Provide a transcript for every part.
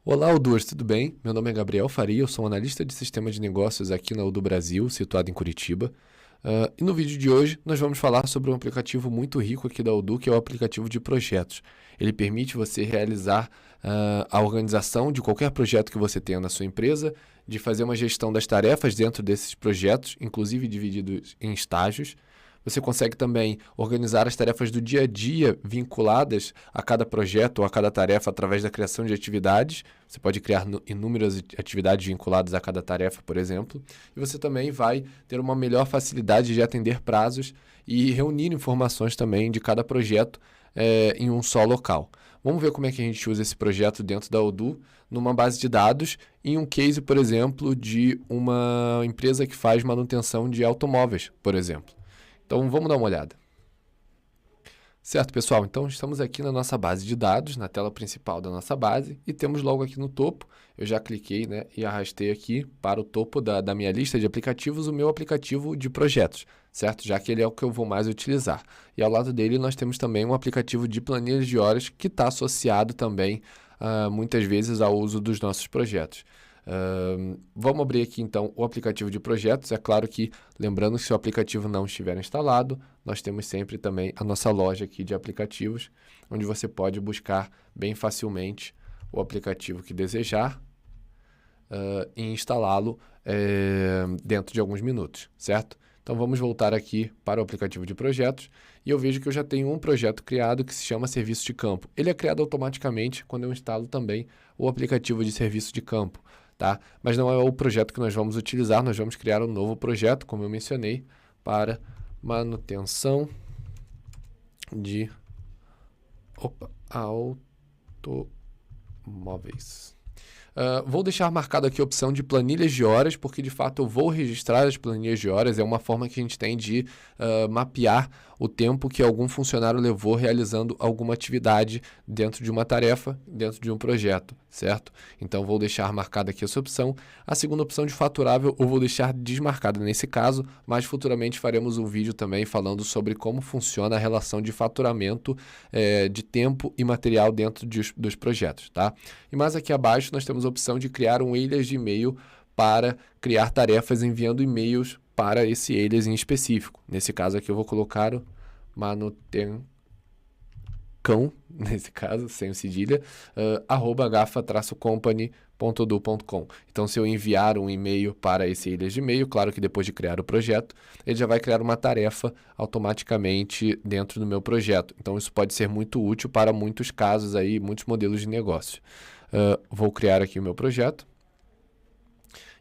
Olá, Udurs, tudo bem? Meu nome é Gabriel Faria, eu sou analista de sistema de negócios aqui na Udu Brasil, situado em Curitiba. E no vídeo de hoje nós vamos falar sobre um aplicativo muito rico aqui da Udu, que é o aplicativo de projetos. Ele permite você realizar a organização de qualquer projeto que você tenha na sua empresa, de fazer uma gestão das tarefas dentro desses projetos, inclusive divididos em estágios. Você consegue também organizar as tarefas do dia a dia vinculadas a cada projeto ou a cada tarefa através da criação de atividades. Você pode criar inúmeras atividades vinculadas a cada tarefa, por exemplo. E você também vai ter uma melhor facilidade de atender prazos e reunir informações também de cada projeto em um só local. Vamos ver como é que a gente usa esse projeto dentro da Udu numa base de dados em um case, por exemplo, de uma empresa que faz manutenção de automóveis, por exemplo. Então, vamos dar uma olhada. Certo, pessoal? Então, estamos aqui na nossa base de dados, na tela principal da nossa base, e temos logo aqui no topo, eu já cliquei, e arrastei aqui para o topo da minha lista de aplicativos, o meu aplicativo de projetos, certo? Já que ele é o que eu vou mais utilizar. E ao lado dele, nós temos também um aplicativo de planilhas de horas que está associado também, muitas vezes, ao uso dos nossos projetos. Vamos abrir aqui então o aplicativo de projetos. É claro que, lembrando que se o aplicativo não estiver instalado, nós temos sempre também a nossa loja aqui de aplicativos, onde você pode buscar bem facilmente o aplicativo que desejar e instalá-lo dentro de alguns minutos, certo? Então vamos voltar aqui para o aplicativo de projetos e eu vejo que eu já tenho um projeto criado que se chama Serviço de Campo. Ele é criado automaticamente quando eu instalo também o aplicativo de Serviço de Campo. Tá? Mas não é o projeto que nós vamos utilizar, nós vamos criar um novo projeto, como eu mencionei, para manutenção de automóveis. Vou deixar marcado aqui a opção de planilhas de horas, porque de fato eu vou registrar as planilhas de horas, é uma forma que a gente tem de mapear o tempo que algum funcionário levou realizando alguma atividade dentro de uma tarefa, dentro de um projeto, certo? Então vou deixar marcada aqui essa opção. A segunda opção de faturável eu vou deixar desmarcada nesse caso, mas futuramente faremos um vídeo também falando sobre como funciona a relação de faturamento de tempo e material dentro dos projetos, tá? E mais aqui abaixo nós temos a opção de criar um alias de e-mail para criar tarefas enviando e-mails para esse alias em específico. Nesse caso aqui eu vou colocar o manutencão, nesse caso, sem o cedilha, @gafa-company.udu.com. Então, se eu enviar um e-mail para esse alias de e-mail, claro que depois de criar o projeto, ele já vai criar uma tarefa automaticamente dentro do meu projeto. Então, isso pode ser muito útil para muitos casos aí, muitos modelos de negócio. Vou criar aqui o meu projeto.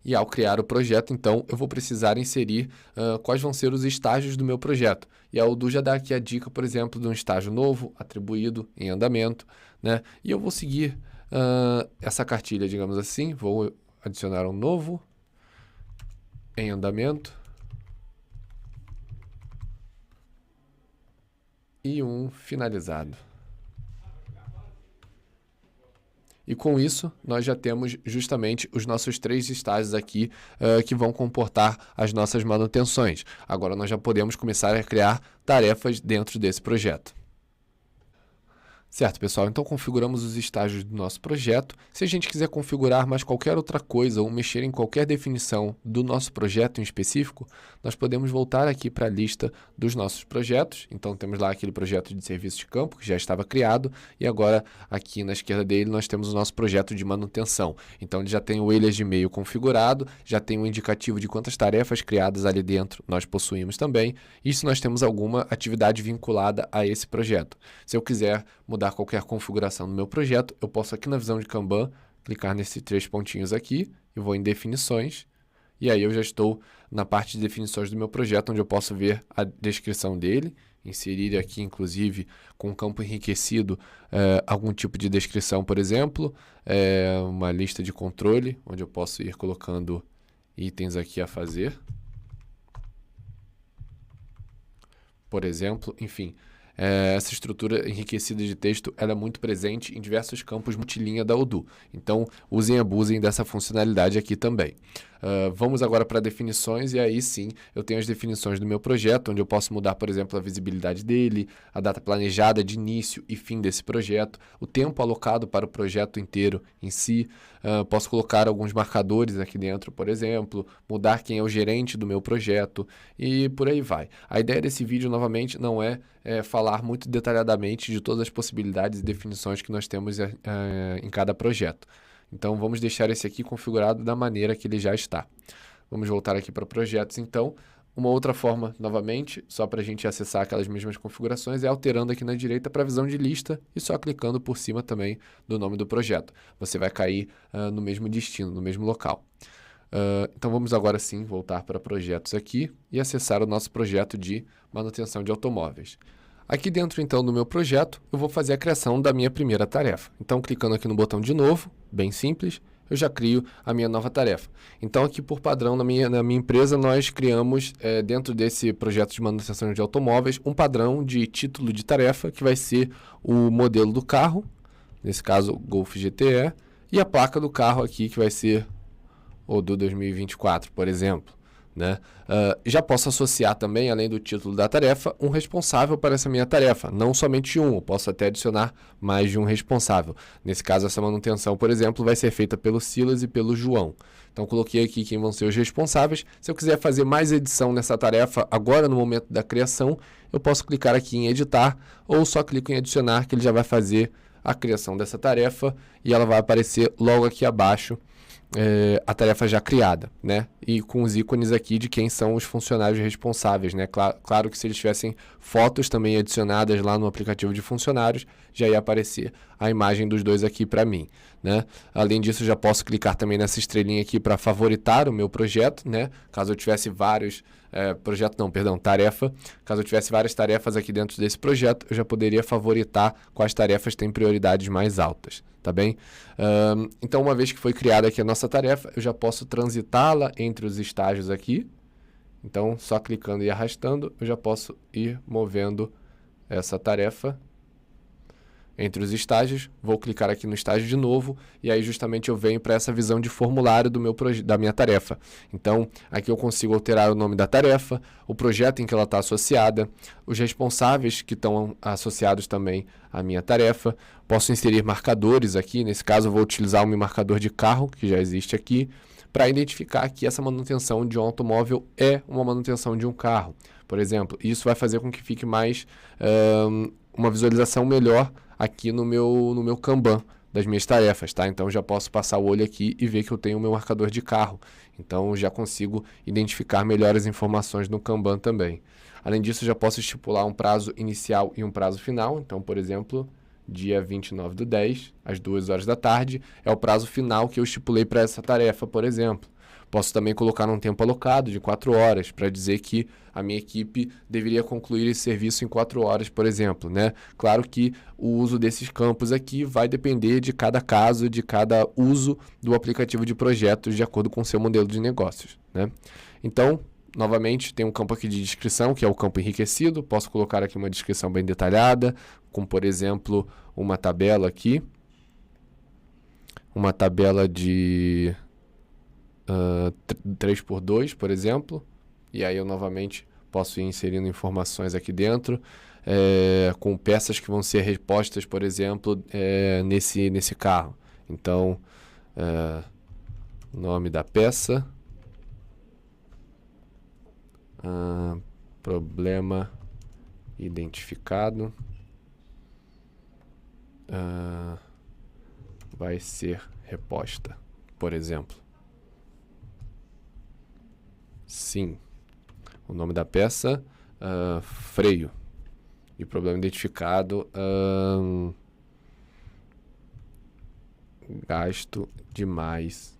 E ao criar o projeto, então, eu vou precisar inserir quais vão ser os estágios do meu projeto. E a Udu já dá aqui a dica, por exemplo, de um estágio novo, atribuído, em andamento, né? E eu vou seguir essa cartilha, digamos assim. Vou adicionar um novo, em andamento, e um finalizado. E com isso, nós já temos justamente os nossos 3 estágios aqui que vão comportar as nossas manutenções. Agora nós já podemos começar a criar tarefas dentro desse projeto. Certo, pessoal? Então configuramos os estágios do nosso projeto. Se a gente quiser configurar mais qualquer outra coisa ou mexer em qualquer definição do nosso projeto em específico, nós podemos voltar aqui para a lista dos nossos projetos. Então temos lá aquele projeto de serviço de campo que já estava criado e agora aqui na esquerda dele nós temos o nosso projeto de manutenção. Então ele já tem o alias de e-mail configurado, já tem um indicativo de quantas tarefas criadas ali dentro nós possuímos também e se nós temos alguma atividade vinculada a esse projeto. Se eu quiser mudar qualquer configuração no meu projeto, eu posso aqui na visão de Kanban, clicar nesses 3 pontinhos aqui, e vou em definições, e aí eu já estou na parte de definições do meu projeto, onde eu posso ver a descrição dele, inserir aqui inclusive com um campo enriquecido algum tipo de descrição, por exemplo, uma lista de controle, onde eu posso ir colocando itens aqui a fazer, por exemplo, enfim. Essa estrutura enriquecida de texto ela é muito presente em diversos campos multilinha da Udu. Então, usem e abusem dessa funcionalidade aqui também. Vamos agora para definições, e aí sim eu tenho as definições do meu projeto, onde eu posso mudar, por exemplo, a visibilidade dele, a data planejada de início e fim desse projeto, o tempo alocado para o projeto inteiro em si. Posso colocar alguns marcadores aqui dentro, por exemplo, mudar quem é o gerente do meu projeto e por aí vai. A ideia desse vídeo, novamente, não é falar muito detalhadamente de todas as possibilidades e definições que nós temos em cada projeto. Então, vamos deixar esse aqui configurado da maneira que ele já está. Vamos voltar aqui para projetos, então. Uma outra forma, novamente, só para a gente acessar aquelas mesmas configurações, é alterando aqui na direita para visão de lista e só clicando por cima também do nome do projeto. Você vai cair no mesmo destino, no mesmo local. Então, vamos agora sim voltar para projetos aqui e acessar o nosso projeto de manutenção de automóveis. Aqui dentro, então, do meu projeto, eu vou fazer a criação da minha primeira tarefa. Então, clicando aqui no botão de novo, bem simples, eu já crio a minha nova tarefa. Então, aqui por padrão, na minha empresa, nós criamos, dentro desse projeto de manutenção de automóveis, um padrão de título de tarefa, que vai ser o modelo do carro, nesse caso, Golf GTE, e a placa do carro aqui, que vai ser o do 2024, por exemplo. Né? Já posso associar também, além do título da tarefa, um responsável para essa minha tarefa. Não somente um, eu posso até adicionar mais de um responsável. Nesse caso, essa manutenção, por exemplo, vai ser feita pelo Silas e pelo João. Então, coloquei aqui quem vão ser os responsáveis. Se eu quiser fazer mais edição nessa tarefa, agora no momento da criação, eu posso clicar aqui em editar ou só clico em adicionar, que ele já vai fazer a criação dessa tarefa e ela vai aparecer logo aqui abaixo. A tarefa já criada, né? E com os ícones aqui de quem são os funcionários responsáveis, né? Claro que se eles tivessem fotos também adicionadas lá no aplicativo de funcionários, já ia aparecer a imagem dos dois aqui para mim, né? Além disso, já posso clicar também nessa estrelinha aqui para favoritar o meu projeto, né? Caso eu tivesse vários tarefa. Caso eu tivesse várias tarefas aqui dentro desse projeto, eu já poderia favoritar quais tarefas têm prioridades mais altas, tá bem? Então, uma vez que foi criada aqui a nossa tarefa, eu já posso transitá-la entre os estágios aqui. Então, só clicando e arrastando, eu já posso ir movendo essa tarefa entre os estágios. Vou clicar aqui no estágio de novo e aí justamente eu venho para essa visão de formulário da minha tarefa. Então, aqui eu consigo alterar o nome da tarefa, o projeto em que ela está associada, os responsáveis que estão associados também à minha tarefa. Posso inserir marcadores aqui, nesse caso eu vou utilizar o meu marcador de carro, que já existe aqui, para identificar que essa manutenção de um automóvel é uma manutenção de um carro. Por exemplo, isso vai fazer com que fique mais uma visualização melhor aqui no meu Kanban das minhas tarefas, tá? Então, já posso passar o olho aqui e ver que eu tenho o meu marcador de carro. Então, já consigo identificar melhor as informações no Kanban também. Além disso, já posso estipular um prazo inicial e um prazo final. Então, por exemplo, dia 29/10, às 2 horas da tarde, é o prazo final que eu estipulei para essa tarefa, por exemplo. Posso também colocar um tempo alocado de 4 horas, para dizer que a minha equipe deveria concluir esse serviço em 4 horas, por exemplo, né? Claro que o uso desses campos aqui vai depender de cada caso, de cada uso do aplicativo de projetos, de acordo com o seu modelo de negócios, né? Então, novamente, tem um campo aqui de descrição, que é o campo enriquecido. Posso colocar aqui uma descrição bem detalhada, como, por exemplo, uma tabela aqui. Uma tabela de 3x2, por exemplo. E aí eu novamente posso ir inserindo informações aqui dentro, com peças que vão ser repostas, por exemplo, nesse carro. Então, nome da peça, problema identificado, vai ser reposta, por exemplo. Sim. O nome da peça, freio. E problema identificado, gasto demais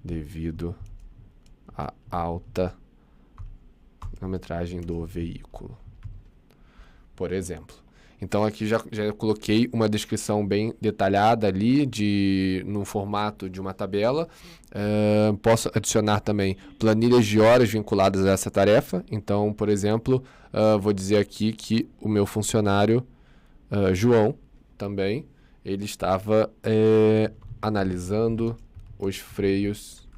devido à alta quilometragem do veículo, por exemplo. Então, aqui já coloquei uma descrição bem detalhada ali, no formato de uma tabela. Posso adicionar também planilhas de horas vinculadas a essa tarefa. Então, por exemplo, vou dizer aqui que o meu funcionário, João, também, ele estava analisando os freios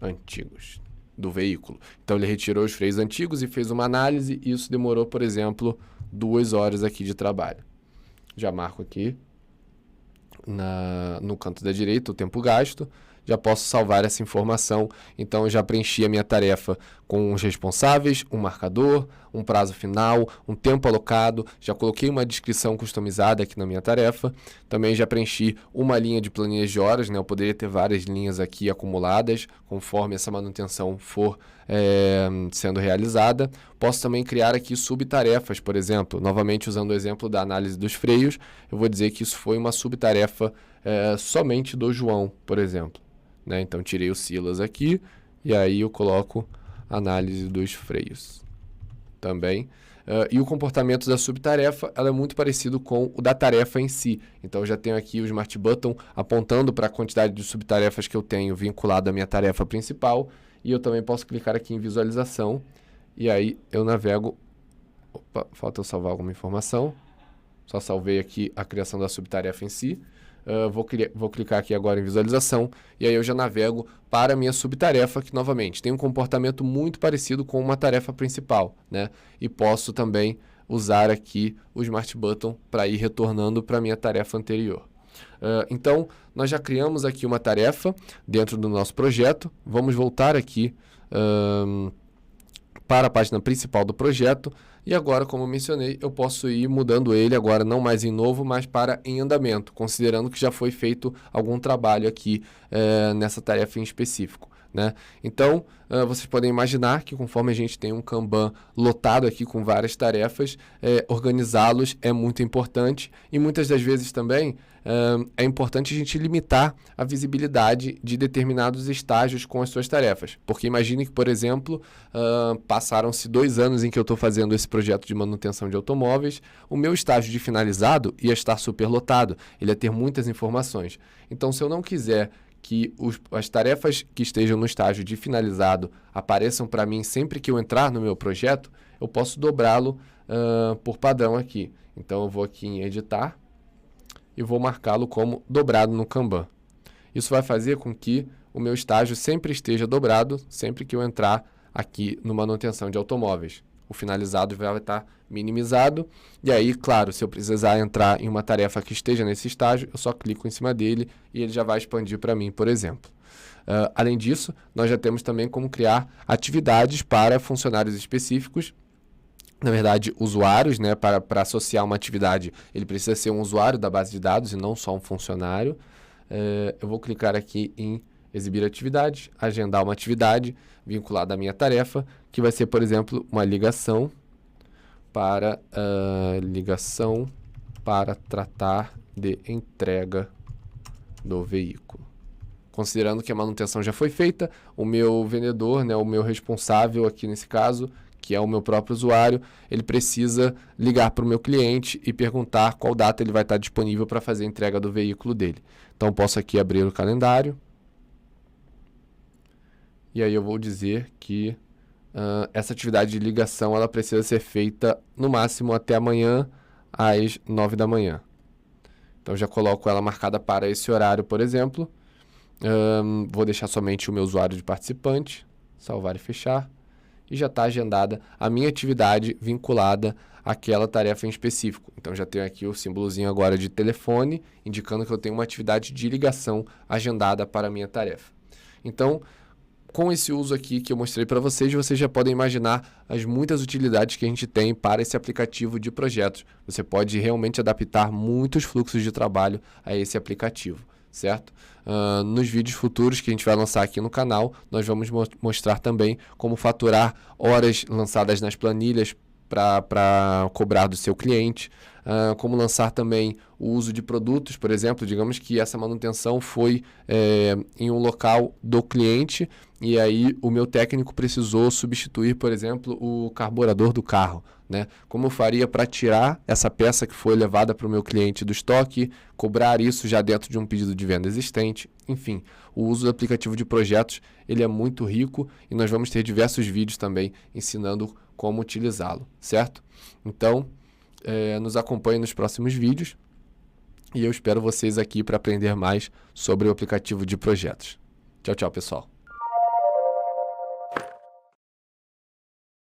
antigos do veículo. Então ele retirou os freios antigos e fez uma análise, e isso demorou, por exemplo, 2 horas aqui de trabalho. Já marco aqui no canto da direita o tempo gasto, já posso salvar essa informação. Então eu já preenchi a minha tarefa com os responsáveis, um marcador, um prazo final, um tempo alocado, já coloquei uma descrição customizada aqui na minha tarefa, também já preenchi uma linha de planilhas de horas, né? Eu poderia ter várias linhas aqui acumuladas, conforme essa manutenção for sendo realizada. Posso também criar aqui subtarefas, por exemplo, novamente usando o exemplo da análise dos freios, eu vou dizer que isso foi uma subtarefa somente do João, por exemplo. Né? Então tirei o Silas aqui e aí eu coloco análise dos freios também. E o comportamento da subtarefa ela é muito parecido com o da tarefa em si. Então eu já tenho aqui o Smart Button apontando para a quantidade de subtarefas que eu tenho vinculado à minha tarefa principal. E eu também posso clicar aqui em visualização e aí eu navego. Opa, falta eu salvar alguma informação. Só salvei aqui a criação da subtarefa em si. Vou clicar aqui agora em visualização e aí eu já navego para a minha subtarefa, que novamente tem um comportamento muito parecido com uma tarefa principal, né? E posso também usar aqui o Smart Button para ir retornando para a minha tarefa anterior. Então, nós já criamos aqui uma tarefa dentro do nosso projeto. Vamos voltar aqui para a página principal do projeto. E agora, como eu mencionei, eu posso ir mudando ele agora não mais em novo, mas para em andamento, considerando que já foi feito algum trabalho aqui nessa tarefa em específico. Né? Então, vocês podem imaginar que conforme a gente tem um Kanban lotado aqui com várias tarefas, organizá-los é muito importante e muitas das vezes também é importante a gente limitar a visibilidade de determinados estágios com as suas tarefas. Porque imagine que, por exemplo, passaram-se 2 anos em que eu estou fazendo esse projeto de manutenção de automóveis, o meu estágio de finalizado ia estar superlotado, ele ia ter muitas informações. Então, se eu não quiser que as tarefas que estejam no estágio de finalizado apareçam para mim sempre que eu entrar no meu projeto, eu posso dobrá-lo por padrão aqui. Então, eu vou aqui em editar e vou marcá-lo como dobrado no Kanban. Isso vai fazer com que o meu estágio sempre esteja dobrado sempre que eu entrar aqui no manutenção de automóveis. O finalizado vai estar minimizado. E aí, claro, se eu precisar entrar em uma tarefa que esteja nesse estágio, eu só clico em cima dele e ele já vai expandir para mim, por exemplo. Além disso, nós já temos também como criar atividades para funcionários específicos. Na verdade, usuários, né? Para associar uma atividade, ele precisa ser um usuário da base de dados e não só um funcionário. Eu vou clicar aqui em exibir atividade, agendar uma atividade vinculada à minha tarefa, que vai ser, por exemplo, uma ligação para tratar de entrega do veículo. Considerando que a manutenção já foi feita, o meu vendedor, né, o meu responsável aqui nesse caso, que é o meu próprio usuário, ele precisa ligar para o meu cliente e perguntar qual data ele vai estar disponível para fazer a entrega do veículo dele. Então, posso aqui abrir o calendário. E aí eu vou dizer que essa atividade de ligação ela precisa ser feita no máximo até amanhã às 9 da manhã. Então já coloco ela marcada para esse horário, por exemplo. Vou deixar somente o meu usuário de participante, salvar e fechar. E já está agendada a minha atividade vinculada àquela tarefa em específico. Então já tenho aqui o símbolozinho agora de telefone, indicando que eu tenho uma atividade de ligação agendada para a minha tarefa. Então, com esse uso aqui que eu mostrei para vocês já podem imaginar as muitas utilidades que a gente tem para esse aplicativo de projetos. Você pode realmente adaptar muitos fluxos de trabalho a esse aplicativo, certo? Nos vídeos futuros que a gente vai lançar aqui no canal, nós vamos mostrar também como faturar horas lançadas nas planilhas para cobrar do seu cliente, como lançar também o uso de produtos, por exemplo, digamos que essa manutenção foi em um local do cliente e aí o meu técnico precisou substituir, por exemplo, o carburador do carro, né? Como eu faria para tirar essa peça que foi levada para o meu cliente do estoque, cobrar isso já dentro de um pedido de venda existente, enfim, o uso do aplicativo de projetos ele é muito rico e nós vamos ter diversos vídeos também ensinando como utilizá-lo, certo? Então, nos acompanhe nos próximos vídeos e eu espero vocês aqui para aprender mais sobre o aplicativo de projetos. Tchau, tchau, pessoal.